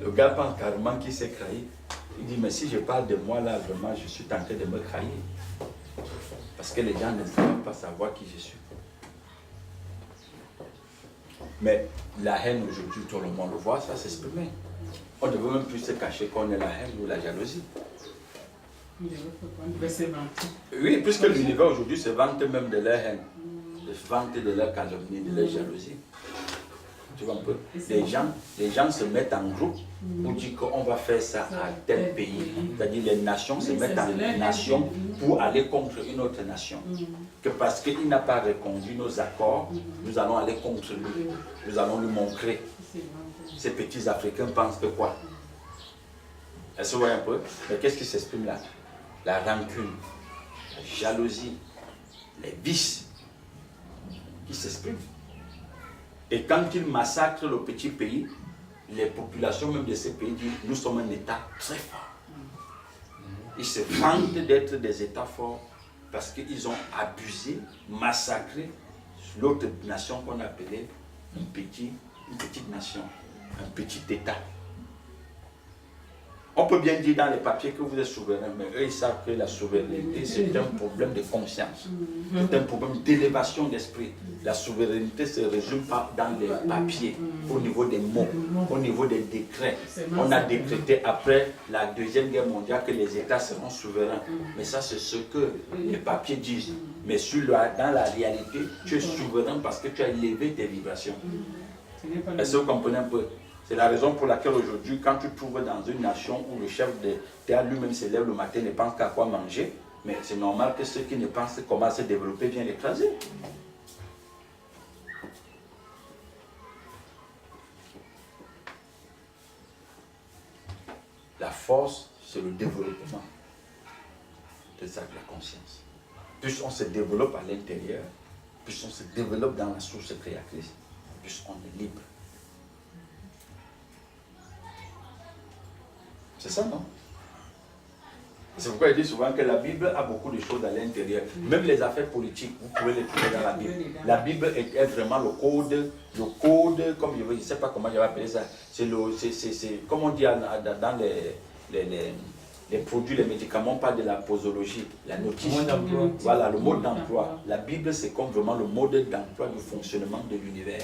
Le gars pense carrément qu'il s'est trahi. Il dit, mais si je parle de moi là, vraiment, je suis tenté de me trahir. Parce que les gens ne savent pas savoir qui je suis. Mais la haine aujourd'hui, tout le monde le voit, ça s'exprimer. On ne veut même plus se cacher qu'on est la haine ou la jalousie. Oui, puisque l'univers aujourd'hui se vante même de leur haine, se vante de leur calomnie, de leur jalousie. Tu vois un peu? Les gens se mettent en groupe pour dire qu'on va faire ça à tel pays. C'est-à-dire les nations se mettent en nation pour aller contre une autre nation. Que parce qu'il n'a pas reconduit nos accords, nous allons aller contre lui. Nous allons lui montrer. Ces petits Africains pensent que quoi? Est-ce que vous voyez un peu? Mais qu'est-ce qui s'exprime là? La rancune, la jalousie, les vices qui s'expriment. Et quand ils massacrent le petit pays, les populations même de ces pays disent nous sommes un État très fort. Ils se vantent d'être des États forts parce qu'ils ont abusé, massacré l'autre nation qu'on appelait une petite nation, un petit État. On peut bien dire dans les papiers que vous êtes souverain, mais eux ils savent que la souveraineté c'est un problème de conscience, c'est un problème d'élévation d'esprit. La souveraineté ne se résume pas dans les papiers, au niveau des mots, au niveau des décrets. On a décrété après la Deuxième Guerre mondiale que les États seront souverains. Mais ça c'est ce que les papiers disent. Mais dans la réalité, tu es souverain parce que tu as élevé tes vibrations. Est-ce que vous comprenez un peu? C'est la raison pour laquelle aujourd'hui, quand tu trouves dans une nation où le chef d'État lui-même se lève le matin et ne pense qu'à quoi manger, mais c'est normal que ceux qui ne pensent comment se développer viennent l'écraser. La force, c'est le développement de ça, de la conscience. Plus on se développe à l'intérieur, plus on se développe dans la source créatrice, plus on est libre. C'est ça, non? C'est pourquoi je dis souvent que la Bible a beaucoup de choses à l'intérieur. Même les affaires politiques, vous pouvez les trouver dans la Bible. La Bible est vraiment le code, comme je ne sais pas comment je vais appeler ça. C'est comme on dit dans les produits, les médicaments, on parle de la posologie, la notice. Voilà, le mode d'emploi. La Bible, c'est comme vraiment le mode d'emploi du fonctionnement de l'univers.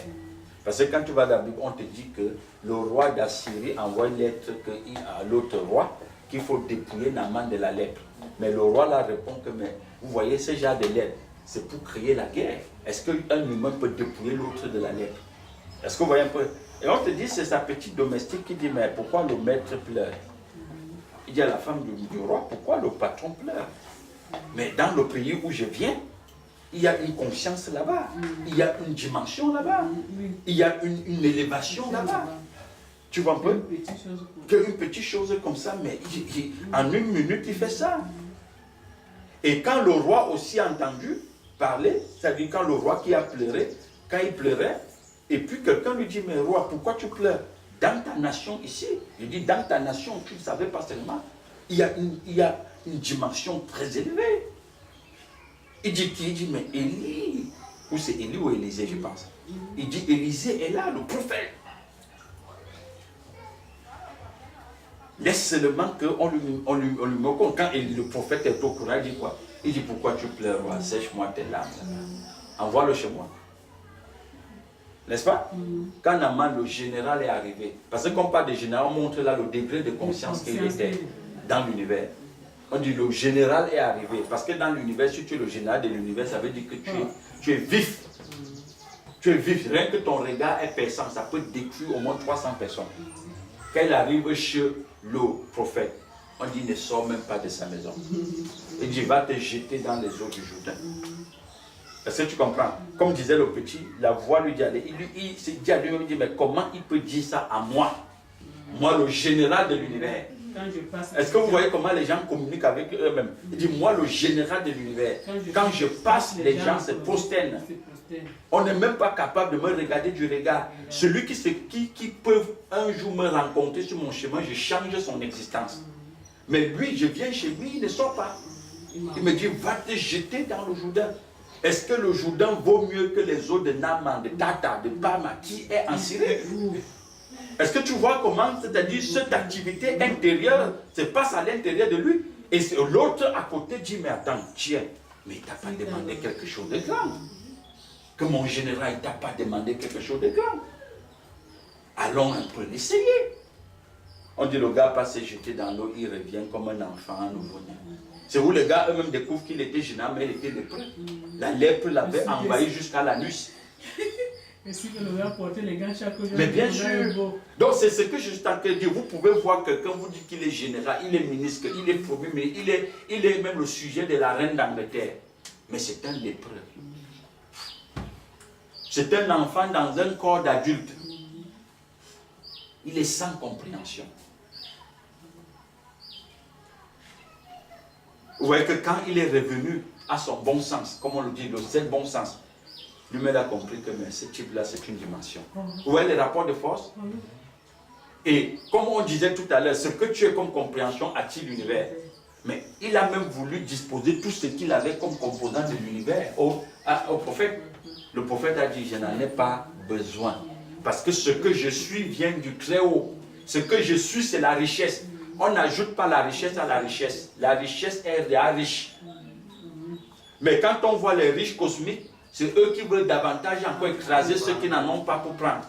Parce que quand tu vas dans la Bible, on te dit que le roi d'Assyrie envoie une lettre à l'autre roi qu'il faut dépouiller Naaman de la lèpre. Mais le roi là répond que, mais vous voyez, ce genre de lettre, c'est pour créer la guerre. Est-ce qu'un humain peut dépouiller l'autre de la lèpre? Est-ce que vous voyez un peu? Et on te dit, c'est sa petite domestique qui dit, mais pourquoi le maître pleure? Il dit à la femme du roi, pourquoi le patron pleure? Mais dans le pays où je viens, il y a une conscience là-bas, il y a une dimension là-bas, il y a une élévation là-bas. Tu vois un peu? Une petite chose comme ça, mais en une minute, il fait ça. Et quand le roi aussi a entendu parler, c'est-à-dire quand le roi qui a pleuré, quand il pleurait, et puis quelqu'un lui dit, mais roi, pourquoi tu pleures? Dans ta nation ici, il dit, dans ta nation, tu ne savais pas seulement, il y a une dimension très élevée. Il dit, mais Élie, ou c'est Élie ou Élisée, je pense. Il dit, Élisée est là, le prophète. Laisse seulement qu'on lui met compte. Quand le prophète est au courant, il dit quoi? Il dit, pourquoi tu pleures, roi? Sèche-moi tes larmes. Envoie-le chez moi. N'est-ce pas? Quand Naaman, le général, est arrivé, parce que quand on parle de général, on montre là le degré de conscience qu'il était dans l'univers. On dit le général est arrivé. Parce que dans l'univers, si tu es le général de l'univers, ça veut dire que tu es vif. Tu es vif. Rien que ton regard est perçant, ça peut détruire au moins 300 personnes. Quand il arrive chez le prophète, on dit ne sors même pas de sa maison. Il dit va te jeter dans les eaux du Jourdain. Est-ce que tu comprends? Comme disait le petit, la voix lui dit aller. Il s'est dit à lui-même, il dit mais comment il peut dire ça à moi? Moi, le général de l'univers. Est-ce que vous voyez comment les gens communiquent avec eux-mêmes? Il dit, moi, le général de l'univers, quand je passe, les gens se prosternent. On n'est même pas capable de me regarder du regard. Celui qui peut un jour me rencontrer sur mon chemin, je change son existence. Mais lui, je viens chez lui, il ne sort pas. Il me dit, va te jeter dans le Jourdain. Est-ce que le Jourdain vaut mieux que les eaux de Naaman, de Tata, de Bama, qui est en Syrie? Est-ce que tu vois comment, c'est-à-dire cette activité intérieure se passe à l'intérieur de lui? Et l'autre à côté dit, mais attends, tiens, mais il ne t'a pas demandé quelque chose de grand. Que mon général, il ne t'a pas demandé quelque chose de grand. Allons un peu l'essayer. On dit, le gars passe se jeter dans l'eau, il revient comme un enfant nouveau-né. C'est où les gars eux-mêmes découvrent qu'il était gênant, mais il était lépreux. La lèpre l'avait envahi jusqu'à l'anus. Est-ce que le gars portait les gants chaque jour? Mais bien sûr. Donc c'est ce que je suis en train de dire. Vous pouvez voir quelqu'un vous dit qu'il est général, il est ministre, il est premier, mais il est même le sujet de la reine d'Angleterre. Mais c'est un lépreux. C'est un enfant dans un corps d'adulte. Il est sans compréhension. Vous voyez que quand il est revenu à son bon sens, comme on le dit, le seul bon sens, lui-même a compris que ce type-là, c'est une dimension. Vous voyez les rapports de force? Et comme on disait tout à l'heure, ce que tu as comme compréhension attire l'univers. Mais il a même voulu disposer tout ce qu'il avait comme composant de l'univers au prophète. Le prophète a dit, je n'en ai pas besoin. Parce que ce que je suis vient du très haut. Ce que je suis, c'est la richesse. On n'ajoute pas la richesse à la richesse. La richesse est déjà riche. Mais quand on voit les riches cosmiques, c'est eux qui veulent davantage encore écraser ceux qui n'en ont pas pour prendre.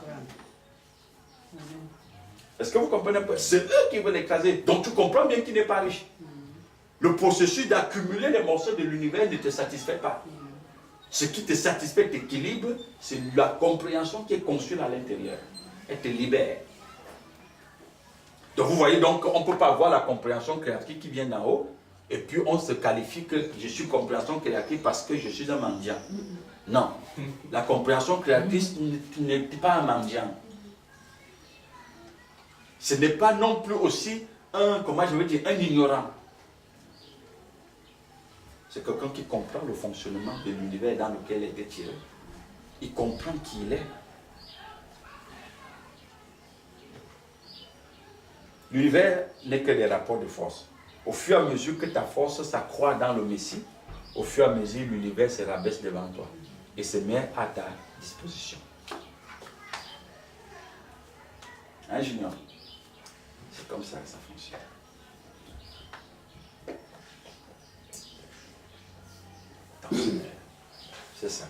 Est-ce que vous comprenez un peu? C'est eux qui veulent écraser. Donc tu comprends bien qu'il n'est pas riche. Le processus d'accumuler les morceaux de l'univers ne te satisfait pas. Ce qui te satisfait, t'équilibre, c'est la compréhension qui est conçue à l'intérieur. Elle te libère. Donc vous voyez, donc on ne peut pas avoir la compréhension créative qui vient d'en haut, et puis on se qualifie que je suis compréhension créative parce que je suis un mendiant. Non. La compréhension créatrice n'est pas un mendiant. Ce n'est pas non plus aussi un, comment je veux dire, un ignorant. C'est quelqu'un qui comprend le fonctionnement de l'univers dans lequel il est tiré. Il comprend qui il est. L'univers n'est que des rapports de force. Au fur et à mesure que ta force s'accroît dans le Messie, au fur et à mesure l'univers se rabaisse devant toi et se met à ta disposition. Hein, Junior? C'est comme ça que ça fonctionne. C'est ça.